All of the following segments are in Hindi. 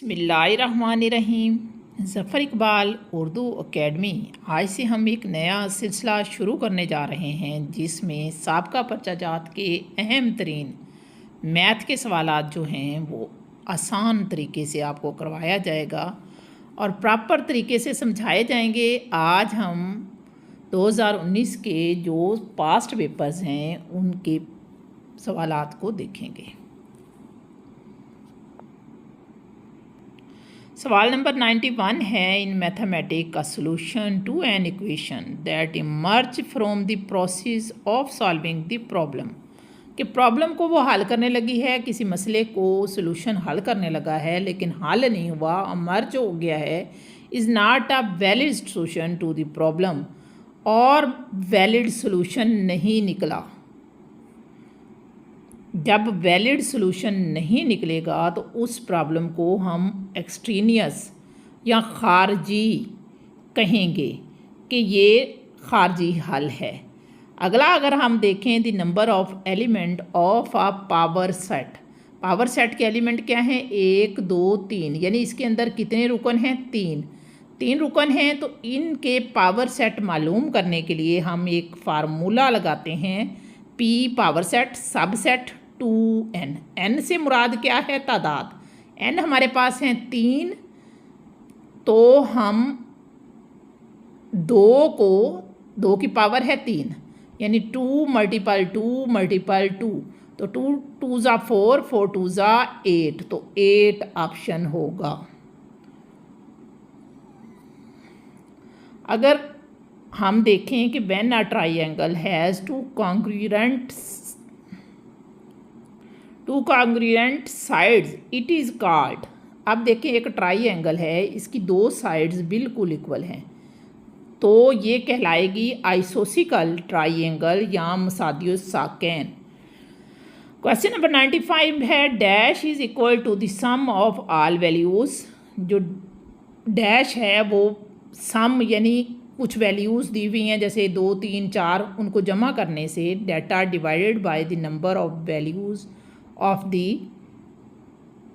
बिस्मिल्लाहिर्रहमानिर्रहीम। ज़फ़र इकबाल उर्दू अकेडमी आज से हम एक नया सिलसिला शुरू करने जा रहे हैं जिसमें साबका पर्चाजात के अहम तरीन मैथ के सवालात जो हैं वो आसान तरीके से आपको करवाया जाएगा और प्रॉपर तरीके से समझाए जाएंगे। आज हम 2019 के जो पास्ट पेपर्स हैं उनके सवालात को देखेंगे। सवाल नंबर 91 है, इन मैथमेटिक का solution to an equation that emerge from the process of solving the problem. कि प्रॉब्लम को वो हल करने लगी है, किसी मसले को सोल्यूशन हल करने लगा है लेकिन हल नहीं हुआ, इमर्ज हो गया है, is not a valid solution to the problem, और वैलिड सोल्यूशन नहीं निकला। जब वैलिड सोल्यूशन नहीं निकलेगा तो उस प्रॉब्लम को हम एक्सट्रीनियस या खारजी कहेंगे कि ये खारजी हल है। अगला अगर हम देखें the number of element of a power set. Power set के एलिमेंट क्या हैं? 1 2 3, यानी इसके अंदर कितने रुकन हैं? 3 रुकन हैं। तो इनके पावर सेट मालूम करने के लिए हम एक फार्मूला लगाते हैं, पी पावर सेट सब सेट 2n। n से मुराद क्या है? तादाद। n हमारे पास हैं 3, तो हम 2 की पावर है 3, यानी 2 मल्टीपल 2 मल्टीपल 2, तो 2 2 ज़ा 4, 4 2 ज़ा 8, तो 8 ऑप्शन होगा। अगर हम देखें कि when a triangle has two congruent sides it is called. अब देखें एक ट्राइंगल है, इसकी 2 साइड्स बिल्कुल इक्वल हैं, तो ये कहलाएगी आइसोसिकल ट्राइंगल या मसादियुस साकैन। क्वेश्चन नंबर 95 है, dash is equal to the sum of all values. जो डैश है वो सम यानी कुछ वैल्यूज़ दी हुई हैं जैसे 2 3 4, उनको जमा करने से data divided by the number of values of the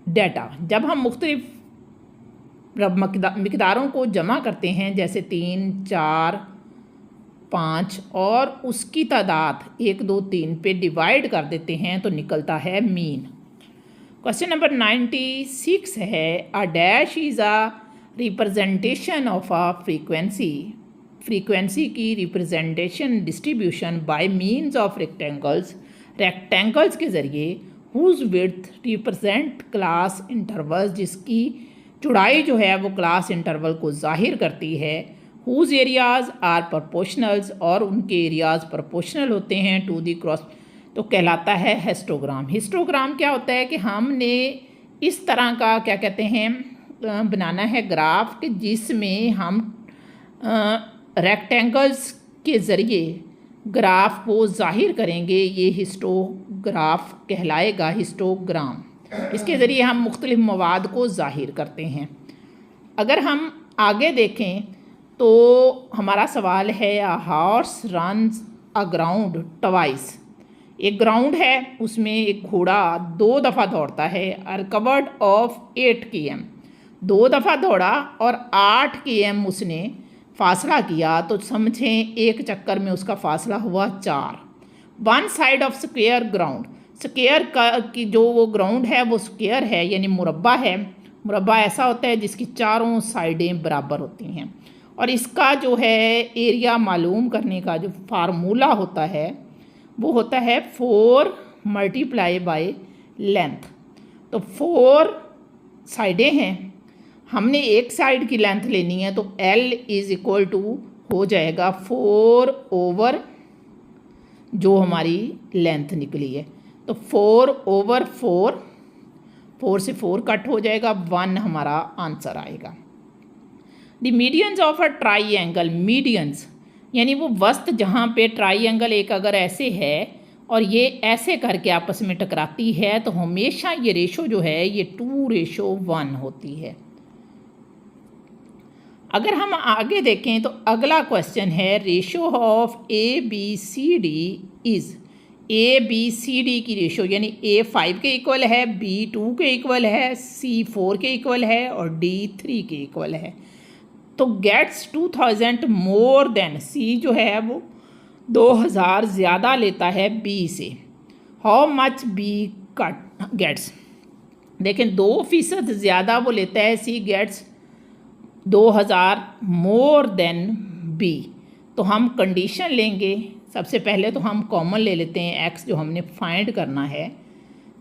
data. जब हम मुख्तलिफ मिकदारों को जमा करते हैं जैसे 3 4 5 और उसकी तादाद 1 2 3 पे डिवाइड कर देते हैं तो निकलता है मीन। क्वेश्चन नंबर 96 है, a dash is a representation of a frequency की representation distribution by means of rectangles के ज़रिए, whose width represent class intervals, जिसकी चौड़ाई जो है वो क्लास इंटरवल को जाहिर करती है, हुज एरियाज़ आर प्रोपोर्शनल्स, और उनके एरियाज़ प्रोपोर्शनल होते हैं टू दी क्रॉस, तो कहलाता है हिस्टोग्राम। हिस्टोग्राम क्या होता है कि हमने इस तरह का क्या कहते हैं बनाना है ग्राफ कि जिसमें हम रेक्टेंगल्स के ज़रिए ग्राफ को जाहिर करेंगे, ये हिस्टोग्राफ कहलाएगा, हिस्टोग्राम। इसके ज़रिए हम मुख्तलिफ मवाद को जाहिर करते हैं। अगर हम आगे देखें तो हमारा सवाल है, a horse runs a ground twice. एक ग्राउंड है, उसमें एक घोड़ा 2 दफ़ा दौड़ता है, आर कवर्ड ऑफ 8 km। 2 दफ़ा दौड़ा और 8 km उसने फासला किया, तो समझें एक चक्कर में उसका फासला हुआ 4। 1 side of square ground, square की जो वो ग्राउंड है वो स्क्वेयर है यानी मुरब्बा है। मुरब्बा ऐसा होता है जिसकी चारों साइडें बराबर होती हैं, और इसका जो है एरिया मालूम करने का जो फार्मूला होता है वो होता है 4 मल्टीप्लाई बाय लेंथ। तो 4 साइडें हैं, हमने एक साइड की लेंथ लेनी है, तो L इज़ इक्वल टू हो जाएगा 4 ओवर जो हमारी लेंथ निकली है, तो 4 ओवर 4, 4 से 4 कट हो जाएगा, 1 हमारा आंसर आएगा। The medians of a triangle, medians यानी वो वस्त जहाँ पे ट्राइंगल एक अगर ऐसे है और ये ऐसे करके आपस में टकराती है, तो हमेशा ये रेशो जो है ये 2:1 होती है। अगर हम आगे देखें तो अगला क्वेश्चन है, ratio of ABCD is. ABCD की रेशो यानी A 5 के इक्वल है, B 2 के इक्वल है, C 4 के इक्वल है और D 3 के इक्वल है, तो गेट्स 2000 मोर देन, C जो है वो 2000 ज़्यादा लेता है B से। How much B cut gets, देखें 2% ज़्यादा वो लेता है C gets 2000 more than B। तो हम कंडीशन लेंगे, सबसे पहले तो हम कॉमन ले लेते हैं x जो हमने फाइंड करना है।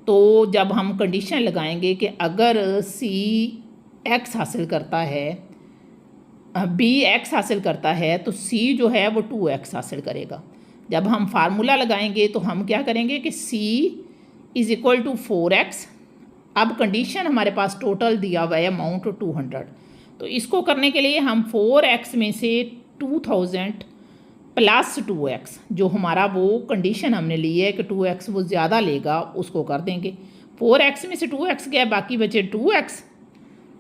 तो जब हम कंडीशन लगाएंगे कि अगर C x हासिल करता है, B x हासिल करता है, तो C जो है वो 2x हासिल करेगा। जब हम फार्मूला लगाएंगे तो हम क्या करेंगे कि C is equal to 4x। अब कंडीशन हमारे पास टोटल दिया हुआ है अमाउंट 200, तो इसको करने के लिए हम 4x में से 2000 प्लस 2x, जो हमारा वो कंडीशन हमने ली है कि 2x वो ज़्यादा लेगा, उसको कर देंगे। 4x में से 2x गया, बाकी बचे 2x।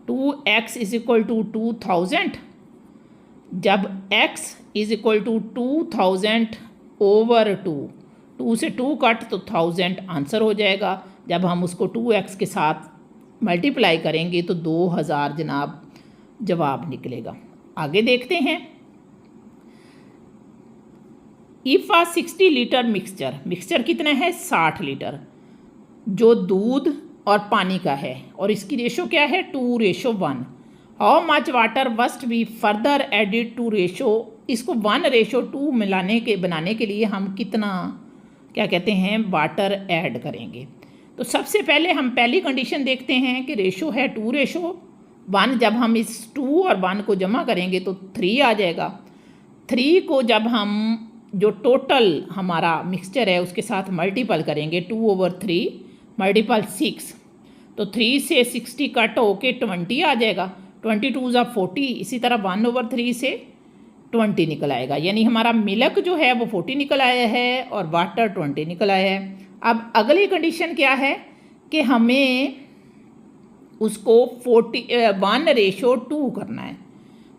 2x is equal to 2000। जब x is equal to 2000 over 2 से 2 कट तो 1000 आंसर हो जाएगा। जब हम उसको 2x के साथ मल्टीप्लाई करेंगे तो 2000 जनाब जवाब निकलेगा। आगे देखते हैं। इफ़ आ 60 लीटर मिक्सचर कितना है 60 लीटर, जो दूध और पानी का है, और इसकी रेशो क्या है 2:1। How much water must be further added to ratio, इसको 1:2 बनाने के लिए हम कितना क्या कहते हैं वाटर ऐड करेंगे। तो सबसे पहले हम पहली कंडीशन देखते हैं कि रेशो है 2:1। जब हम इस 2 और 1 को जमा करेंगे तो 3 आ जाएगा। 3 को जब हम जो टोटल हमारा मिक्सचर है उसके साथ मल्टीपल करेंगे, 2/3 मल्टीपल 6, तो 3 से 60 कट होके 20 आ जाएगा। 22 40, इसी तरह 1/3 से 20 निकल आएगा, यानी हमारा मिल्क जो है वो 40 निकल आया है और वाटर 20 निकल आया है। अब अगली कंडीशन क्या है कि हमें उसको 1:2 करना है।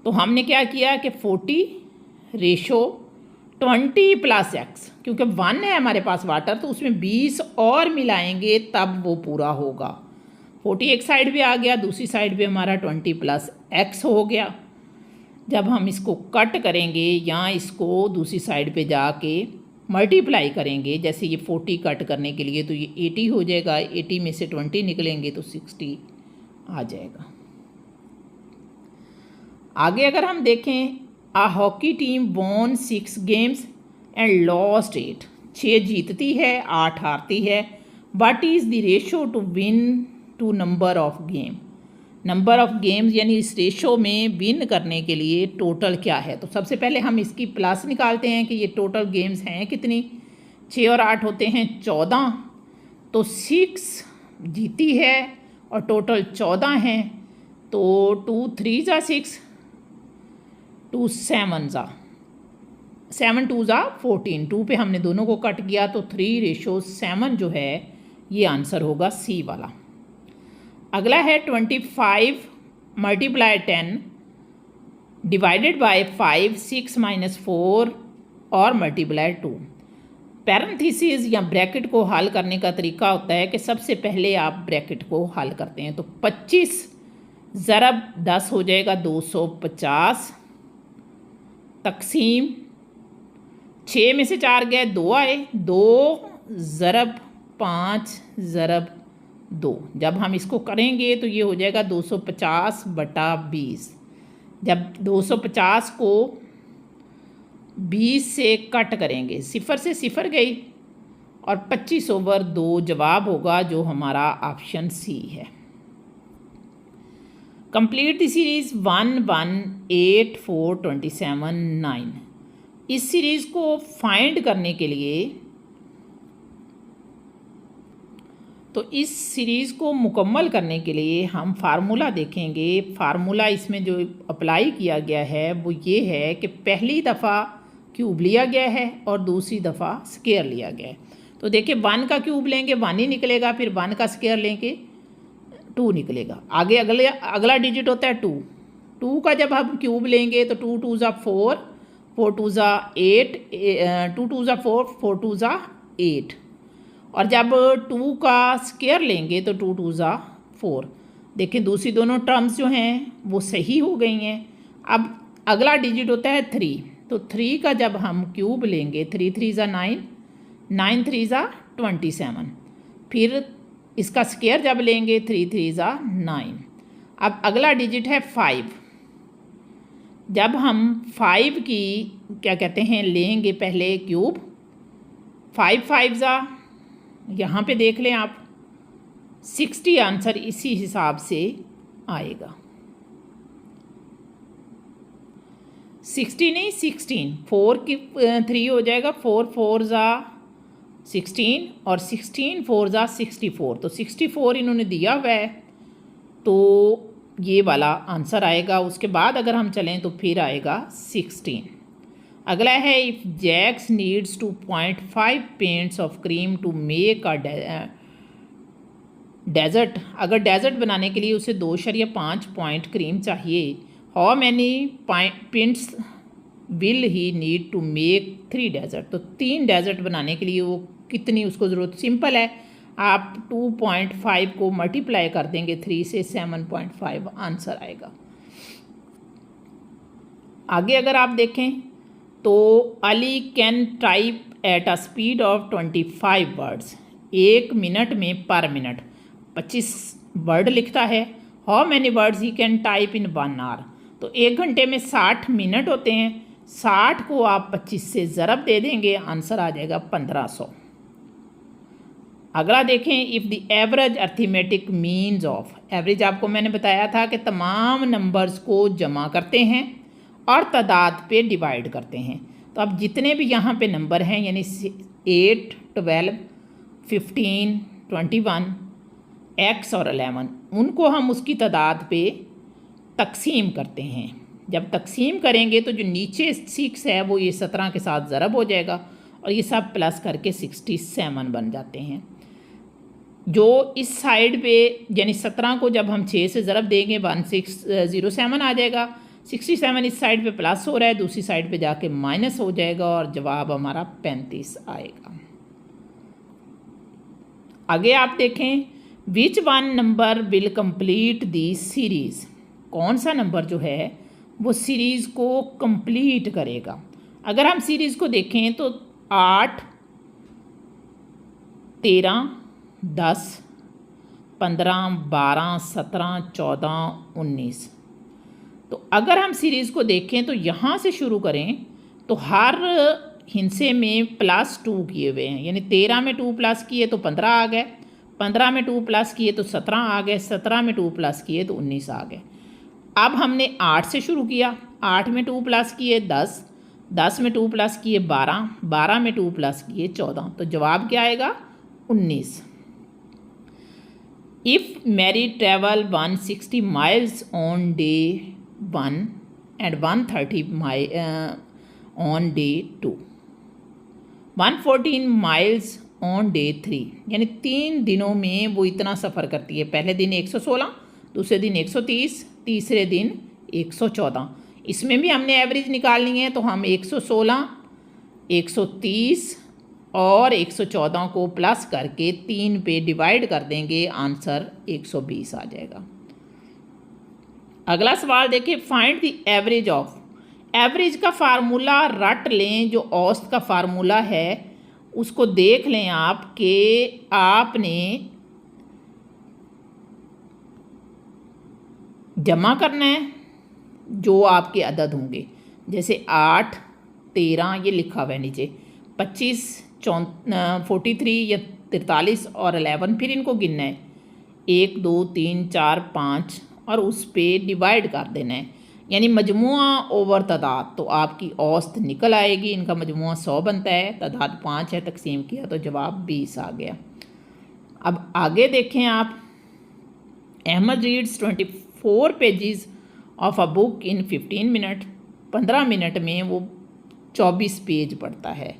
तो हमने क्या किया कि 40:20 प्लस x, क्योंकि 1 है हमारे पास वाटर, तो उसमें 20 और मिलाएंगे तब वो पूरा होगा। 40 एक साइड पे आ गया, दूसरी साइड पे हमारा 20 प्लस x हो गया। जब हम इसको कट करेंगे या इसको दूसरी साइड पे जाके मल्टीप्लाई करेंगे, जैसे ये 40 कट करने के लिए तो ये 80 हो जाएगा, 80 में से 20 निकलेंगे तो 60 आ जाएगा। आगे अगर हम देखें, a hockey team won 6 games and lost 8, 6 जीतती है 8 हारती है। What is the ratio to win to number of games, यानी इस रेशो में विन करने के लिए टोटल क्या है। तो सबसे पहले हम इसकी प्लस निकालते हैं कि ये टोटल गेम्स हैं कितनी, 6 और 8 होते हैं 14, तो 6 जीती है और टोटल 14 हैं, तो 2 3 ज़ा 6, 2 7 ज़ा 7, 2 ज़ा 14, 2 पे हमने दोनों को कट किया तो 3:7 जो है ये आंसर होगा सी वाला। अगला है 25 × 10 डिवाइडेड बाय 5, 6 - 4 और मल्टीप्लाई 2। पैरेंथेसिस या ब्रैकेट को हल करने का तरीका होता है कि सबसे पहले आप ब्रैकेट को हल करते हैं। तो 25 ज़रब 10 हो जाएगा 250, तकसीम 6 में से 4 गए 2 आए, 2 ज़रब 5 ज़रब 2। जब हम इसको करेंगे तो ये हो जाएगा 250/20। जब 250 को 20 से कट करेंगे, 0 से 0 गई और 25/2 जवाब होगा, जो हमारा ऑप्शन सी है। Complete the series 1 1 8 4 27 9। इस सीरीज़ को फाइंड करने के लिए, तो इस सीरीज़ को मुकम्मल करने के लिए हम फार्मूला देखेंगे। फार्मूला इसमें जो अप्लाई किया गया है वो ये है कि पहली दफ़ा क्यूब लिया गया है और दूसरी दफ़ा स्क्वायर लिया गया है। तो देखिए 1 का क्यूब लेंगे 1 ही निकलेगा, फिर 1 का स्क्वायर लेंगे 2 निकलेगा। आगे अगला डिजिट होता है 2। 2 का जब हम क्यूब लेंगे तो 2 2 ज़ा 4, 4 2 ज़ा 8, 2 2 ज़ा 4, 4 2 ज़ा 8। और जब 2 का स्क्वायर लेंगे तो 2 2 ज़ा 4। देखें दूसरी दोनों टर्म्स जो हैं वो सही हो गई हैं। अब अगला डिजिट होता है 3, तो 3 का जब हम क्यूब लेंगे 3 3 ज़ा 9, 9 3 ज़ा 27। फिर इसका स्क्वायर जब लेंगे 3 3 ज़ा 9। अब अगला डिजिट है 5। जब हम 5 की क्या कहते हैं लेंगे पहले क्यूब, 5 5 ज़ा, यहाँ पे देख लें आप 60 आंसर इसी हिसाब से आएगा। 60 नहीं 16, 4 की 3 हो जाएगा, 4 4 ज़ा 16 और 16 4 ज़ा 64। तो 64 इन्होंने दिया हुआ है, तो ये वाला आंसर आएगा। उसके बाद अगर हम चलें तो फिर आएगा 16। अगला है if Jax needs 2.5 pints of cream to make a dessert. अगर डेजर्ट बनाने के लिए उसे 2.5 पॉइंट क्रीम चाहिए, how many pints will he need to make 3 dessert. तो 3 डेजर्ट बनाने के लिए वो कितनी उसको ज़रूरत, सिंपल है, आप 2.5 को मल्टीप्लाई कर देंगे 3 से, 7.5 आंसर आएगा। आगे अगर आप देखें तो Ali can type at a speed of 25 words. 1 minute में पर मिनट 25 वर्ड लिखता है। How many words he can type in 1 hour. तो 1 घंटे में 60 मिनट होते हैं, 60 को आप 25 से ज़रब दे देंगे, आंसर आ जाएगा 1500। अगला देखें if the average arithmetic means of. Average आपको मैंने बताया था कि तमाम नंबर्स को जमा करते हैं और तादाद पे डिवाइड करते हैं। तो अब जितने भी यहाँ पे नंबर हैं यानी 8 12 15 21 x और 11, उनको हम उसकी तादाद पे तकसीम करते हैं। जब तकसीम करेंगे तो जो नीचे 6 है वो ये 17 के साथ ज़रब हो जाएगा और ये सब प्लस करके 67 बन जाते हैं। जो इस साइड पे यानी 17 को जब हम 6 से ज़रब देंगे 1607 आ जाएगा। 67 इस साइड पे प्लस हो रहा है, दूसरी साइड पे जाके माइनस हो जाएगा और जवाब हमारा 35 आएगा। आगे आप देखें which one number will complete the series. कौन सा नंबर जो है वो सीरीज़ को कंप्लीट करेगा। अगर हम सीरीज़ को देखें तो 8 13 10 15 12 17 14 19। तो अगर हम सीरीज़ को देखें तो यहाँ से शुरू करें तो हर हिस्से में +2 किए हुए हैं, यानी 13 में 2 प्लस किए तो 15 आ गए, 15 में 2 प्लस किए तो 17 आ गए, 17 में 2 प्लस किए तो 19 आ गए। अब हमने 8 से शुरू किया, 8 में 2 प्लस किए 10, 10 में 2 प्लस किए 12, 12 में 2 प्लस किए 14। तो जवाब क्या आएगा 19। If Mary travel 160 miles on day 1 and 130 on day 2, 114 miles on day 3, यानी 3 दिनों में वो इतना सफ़र करती है। पहले दिन 116, दूसरे दिन 130, तीसरे दिन 114। इसमें भी हमने एवरेज निकालनी है तो हम 116, 130 और 114 को प्लस करके 3 पे डिवाइड कर देंगे, आंसर 120 आ जाएगा। अगला सवाल देखिए find the average of. Average का फार्मूला रट लें, जो औसत का फार्मूला है उसको देख लें आप कि आपने जमा करना है जो आपके अदद होंगे, जैसे 8 13 ये लिखा हुआ है नीचे, 25 43 या 43 और 11, फिर इनको गिनना है 1 2 3 4 5 और उस पर डिवाइड कर देना है, यानी मजमुआ ओवर तादाद। तो आपकी औसत निकल आएगी। इनका मजमुआ 100 बनता है, तादाद 5 है, तकसीम किया तो जवाब 20 आ गया। अब आगे देखें आप, Ahmed reads 24 pages of a book in 15 minute. 15 minute में वो 24 पेज पढ़ता है।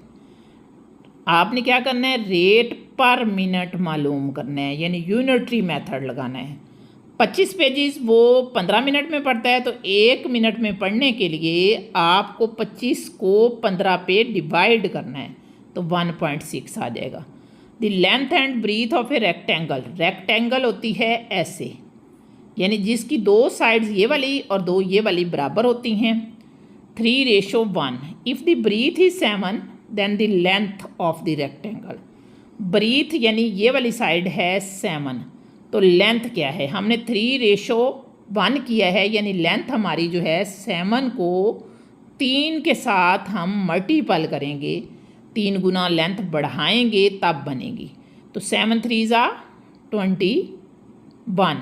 आपने क्या करना है, रेट पर मिनट मालूम करना है, यानी यूनिटरी मेथड लगाना है। 25 पेजेस वो 15 मिनट में पढ़ता है, तो 1 मिनट में पढ़ने के लिए आपको 25 को 15 पे डिवाइड करना है। तो 1.6 आ जाएगा। The length and breadth of a rectangle होती है ऐसे, यानी जिसकी दो साइड्स ये वाली और दो ये वाली बराबर होती हैं, 3:1। If the breadth is 7 then the length of the rectangle. Breadth यानी ये वाली साइड है 7, तो लेंथ क्या है, हमने 3:1 किया है, यानी लेंथ हमारी जो है 7 को 3 के साथ हम मल्टीपल करेंगे, 3 गुना लेंथ बढ़ाएंगे तब बनेगी। तो 7 3 21।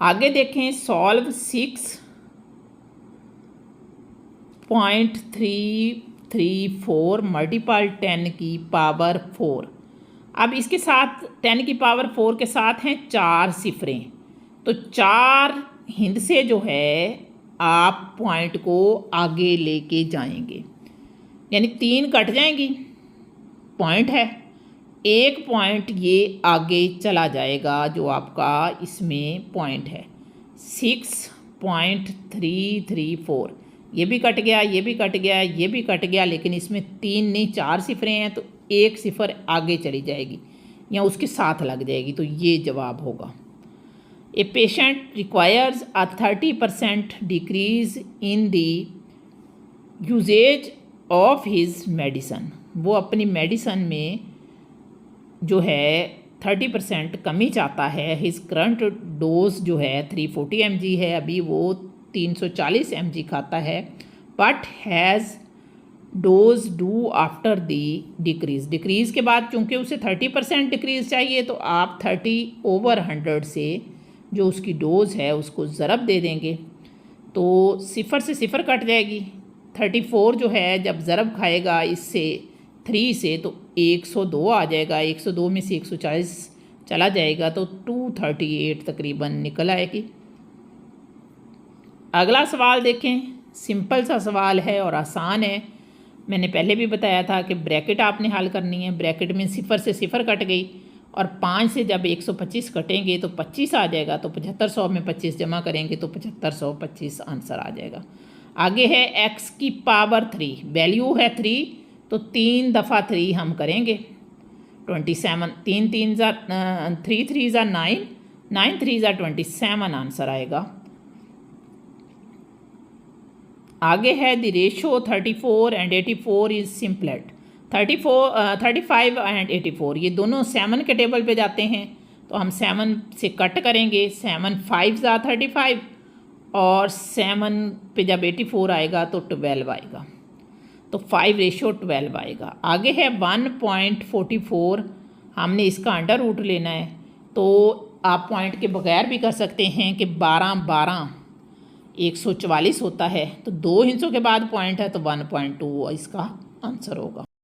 आगे देखें, सॉल्व 6.334 मल्टीपल 10 की पावर 4। अब इसके साथ 10 की पावर 4 के साथ हैं 4 सिफरें, तो 4 हिंद से जो है आप पॉइंट को आगे लेके जाएंगे, यानी 3 कट जाएंगी, पॉइंट है, एक पॉइंट ये आगे चला जाएगा जो आपका इसमें पॉइंट है 6.334। ये भी कट गया, ये भी कट गया, ये भी कट गया, लेकिन इसमें 3 नहीं 4 सिफरें हैं, तो एक सिफर आगे चली जाएगी या उसके साथ लग जाएगी, तो ये जवाब होगा। A patient requires a 30% decrease in the usages of his medicine. वो अपनी मेडिसन में जो है 30% कमी चाहता है। हिज करंट डोज जो है 340 mg है, अभी वो 340 mg खाता है, but has dose do after the decrease के बाद चूँकि उसे 30% डिक्रीज़ चाहिए, तो आप 30/100 से जो उसकी डोज़ है उसको ज़रब दे देंगे, तो 0 से 0 कट जाएगी। 34 जो है जब ज़रब खाएगा इससे 3 से, तो 102 आ जाएगा, 102 में से 140 चला जाएगा, तो 238 तकरीबन निकल आएगी। अगला सवाल देखें, सिंपल सा सवाल है और आसान है। मैंने पहले भी बताया था कि ब्रैकेट आपने हल करनी है, ब्रैकेट में 0 से 0 कट गई और 5 से जब 125 कटेंगे तो 25 आ जाएगा, तो 7500 में 25 जमा करेंगे तो 7525 आंसर आ जाएगा। आगे है x की पावर 3, वैल्यू है 3, तो 3 दफ़ा 3 हम करेंगे 27, 3 3 3 3 9, 9 3 27 आंसर आएगा। आगे है the ratio 34 and 84 is सिंपलेट। 35 and 84 ये दोनों 7 के टेबल पे जाते हैं, तो हम 7 से कट करेंगे, 7 5 35 और 7 पे जब 84 आएगा तो 12 आएगा, तो 5:12 आएगा। आगे है 1.44, हमने इसका अंडर रूट लेना है, तो आप पॉइंट के बगैर भी कर सकते हैं कि 12 144 होता है, तो 2 हिस्सों के बाद पॉइंट है, तो 1.2 इसका आंसर होगा।